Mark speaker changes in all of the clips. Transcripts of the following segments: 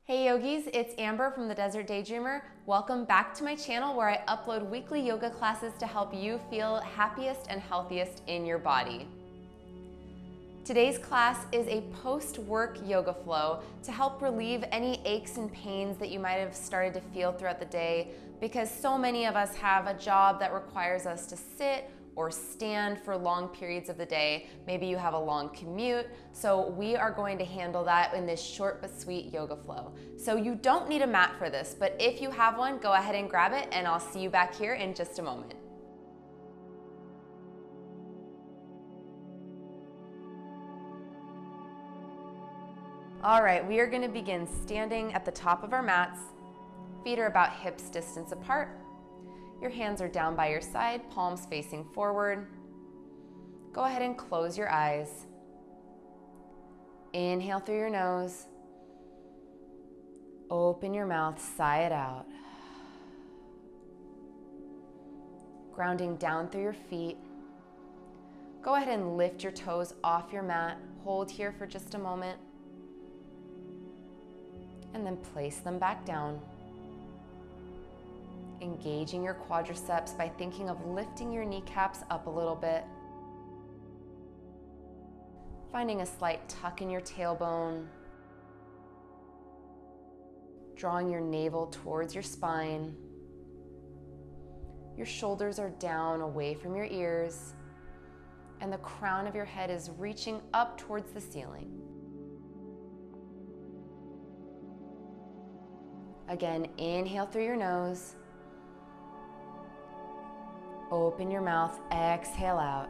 Speaker 1: Hey yogis, it's Amber from the Desert Daydreamer. Welcome back to my channel where I upload weekly yoga classes to help you feel happiest and healthiest in your body. Today's class is a post-work yoga flow to help relieve any aches and pains that you might have started to feel throughout the day, because so many of us have a job that requires us to sit or stand for long periods of the day. Maybe you have a long commute, so we are going to handle that in this short but sweet yoga flow. So you don't need a mat for this, but if you have one, go ahead and grab it and I'll see you back here in just a moment. All right, we are going to begin standing at the top of our mats. Feet are about hips distance apart. Your hands are down by your side, palms facing forward. Go ahead and close your eyes. Inhale through your nose. Open your mouth, sigh it out. Grounding down through your feet. Go ahead and lift your toes off your mat. Hold here for just a moment. And then place them back down. Engaging your quadriceps by thinking of lifting your kneecaps up a little bit. Finding a slight tuck in your tailbone. Drawing your navel towards your spine. Your shoulders are down away from your ears, and the crown of your head is reaching up towards the ceiling. Again, inhale through your nose. Open your mouth, exhale out.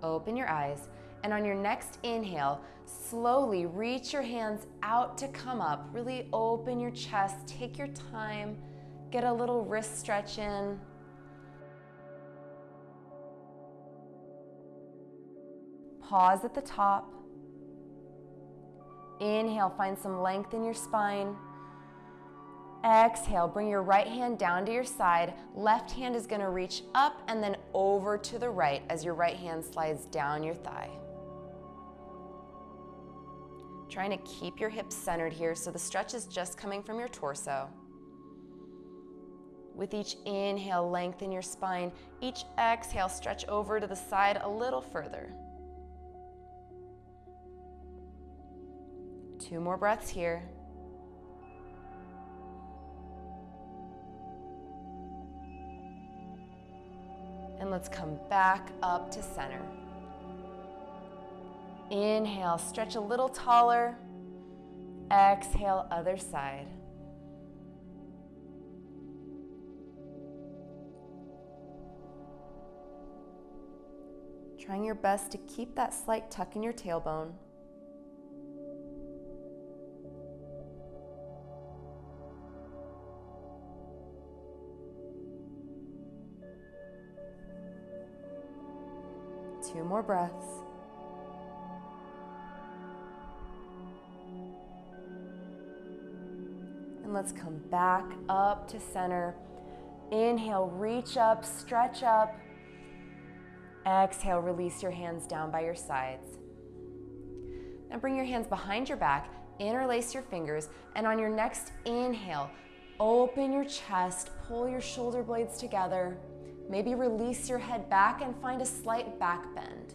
Speaker 1: Open your eyes, and on your next inhale, slowly reach your hands out to come up. Really open your chest, take your time, get a little wrist stretch in. Pause at the top. Inhale, find some length in your spine. Exhale, bring your right hand down to your side. Left hand is going to reach up and then over to the right as your right hand slides down your thigh. Trying to keep your hips centered here so the stretch is just coming from your torso. With each inhale, lengthen your spine. Each exhale, stretch over to the side a little further. 2 more breaths here. And let's come back up to center. Inhale, stretch a little taller. Exhale, other side. Trying your best to keep that slight tuck in your tailbone. Two more breaths. And let's come back up to center. Inhale, reach up, stretch up. Exhale, release your hands down by your sides. Now bring your hands behind your back, interlace your fingers, and on your next inhale, open your chest, pull your shoulder blades together. Maybe release your head back and find a slight back bend.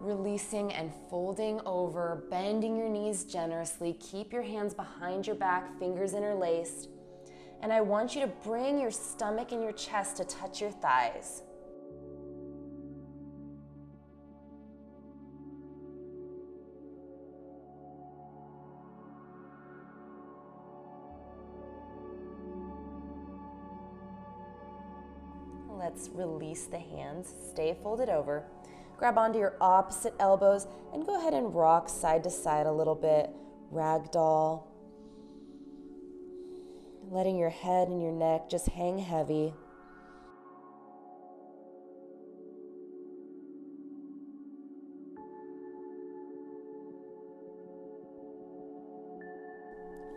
Speaker 1: Releasing and folding over, bending your knees generously. Keep your hands behind your back, fingers interlaced. And I want you to bring your stomach and your chest to touch your thighs. Let's release the hands, stay folded over. Grab onto your opposite elbows and go ahead and rock side to side a little bit. Ragdoll. Letting your head and your neck just hang heavy.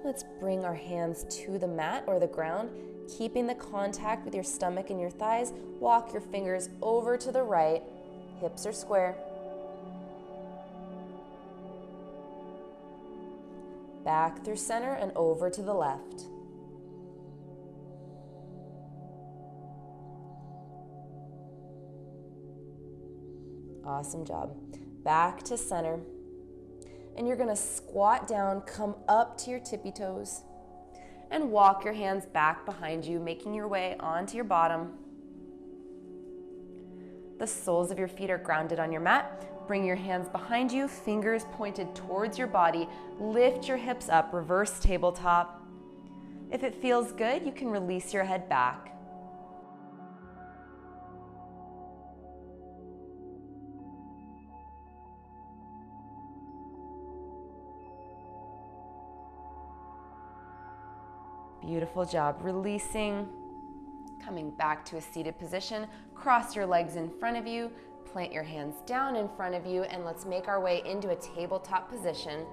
Speaker 1: Let's bring our hands to the mat or the ground, keeping the contact with your stomach and your thighs. Walk your fingers over to the right, hips are square. Back through center and over to the left. Awesome job. Back to center. And you're gonna squat down, come up to your tippy toes, and walk your hands back behind you, making your way onto your bottom. The soles of your feet are grounded on your mat. Bring your hands behind you, fingers pointed towards your body. Lift your hips up, reverse tabletop. If it feels good, you can release your head back. Beautiful job. Releasing, coming back to a seated position. Cross your legs in front of you, plant your hands down in front of you, and let's make our way into a tabletop position.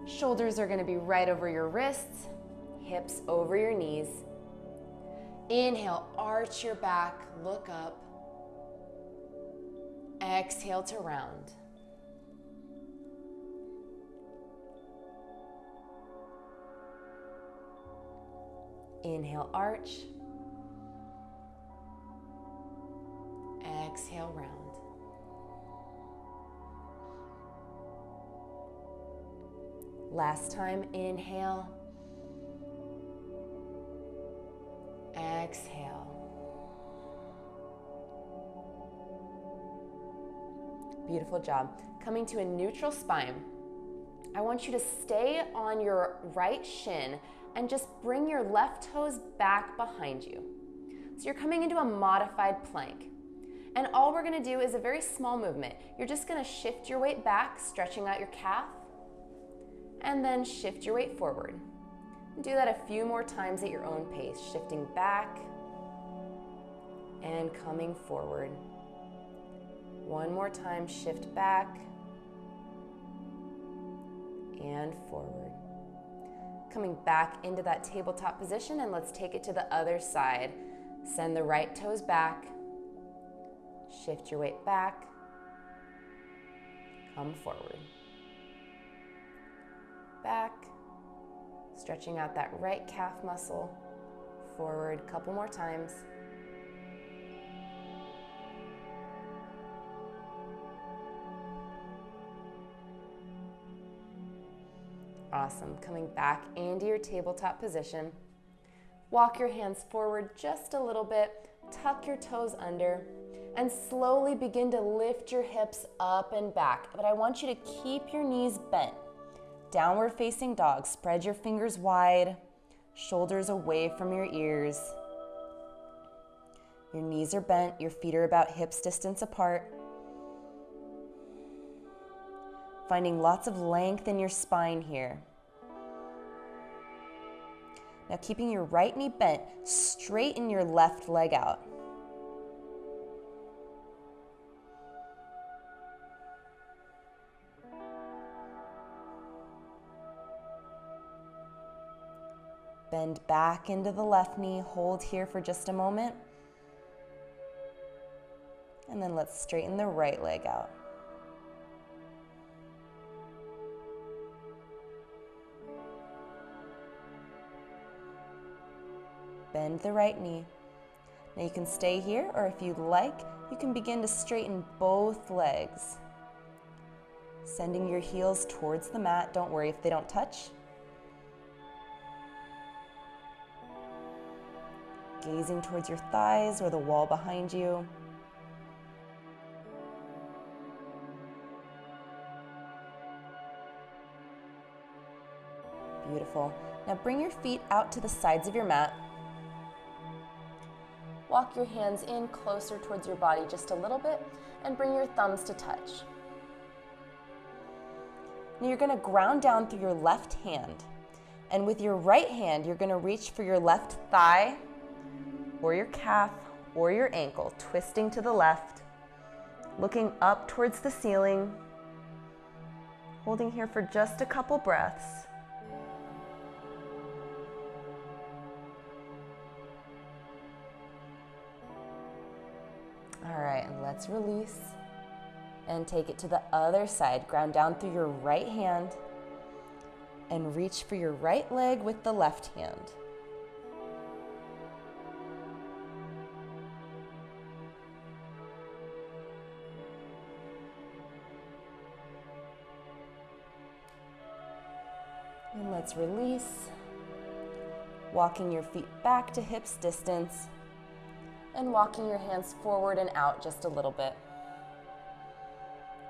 Speaker 1: Shoulders are going to be right over your wrists, hips over your knees. Inhale, arch your back, look up. Exhale to round. Inhale, arch. Exhale, round. Last time, inhale. Exhale. Beautiful job. Coming to a neutral spine. I want you to stay on your right shin and just bring your left toes back behind you. So you're coming into a modified plank. And all we're gonna do is a very small movement. You're just gonna shift your weight back, stretching out your calf, and then shift your weight forward. Do that a few more times at your own pace, shifting back and coming forward. One more time, shift back and forward. Coming back into that tabletop position, and let's take it to the other side. Send the right toes back, shift your weight back, come forward. Back, stretching out that right calf muscle, forward, couple more times. Awesome. Coming back into your tabletop position. Walk your hands forward just a little bit, tuck your toes under, and slowly begin to lift your hips up and back. But I want you to keep your knees bent. Downward facing dog. Spread your fingers wide, shoulders away from your ears. Your knees are bent, your feet are about hips distance apart. Finding lots of length in your spine here. Now keeping your right knee bent, straighten your left leg out. Bend back into the left knee, hold here for just a moment. And then let's straighten the right leg out. Bend the right knee. Now you can stay here, or if you'd like, you can begin to straighten both legs. Sending your heels towards the mat. Don't worry if they don't touch. Gazing towards your thighs or the wall behind you. Beautiful. Now bring your feet out to the sides of your mat. Walk your hands in closer towards your body just a little bit and bring your thumbs to touch. Now you're going to ground down through your left hand. And with your right hand, you're going to reach for your left thigh or your calf or your ankle, twisting to the left, looking up towards the ceiling, holding here for just a couple breaths. All right, and let's release and take it to the other side. Ground down through your right hand and reach for your right leg with the left hand. And let's release, walking your feet back to hips distance and walking your hands forward and out just a little bit.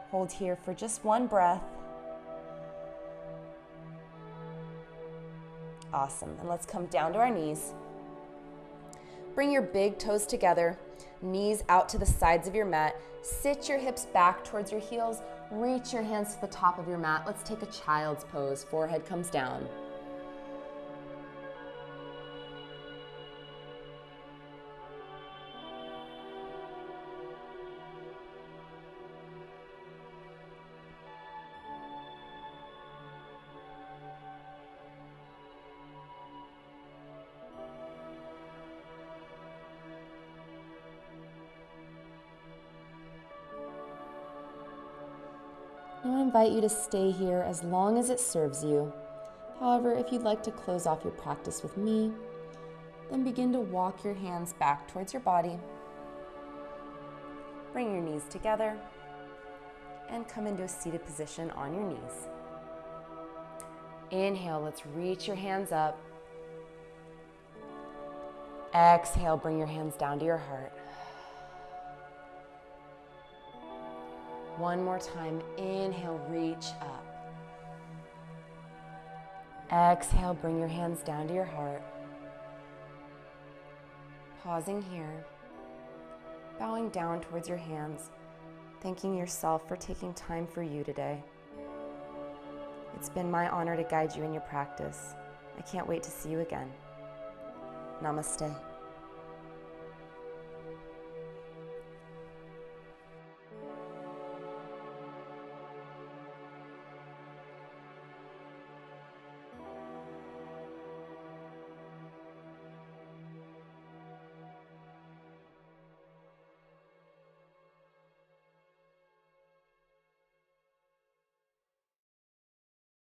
Speaker 1: Hold here for just one breath. Awesome, and let's come down to our knees. Bring your big toes together, knees out to the sides of your mat. Sit your hips back towards your heels. Reach your hands to the top of your mat. Let's take a child's pose. Forehead comes down. Now I invite you to stay here as long as it serves you. However, if you'd like to close off your practice with me, then begin to walk your hands back towards your body. Bring your knees together and come into a seated position on your knees. Inhale, let's reach your hands up. Exhale, bring your hands down to your heart. One more time, inhale, reach up. Exhale, bring your hands down to your heart. Pausing here, bowing down towards your hands, thanking yourself for taking time for you today. It's been my honor to guide you in your practice. I can't wait to see you again. Namaste.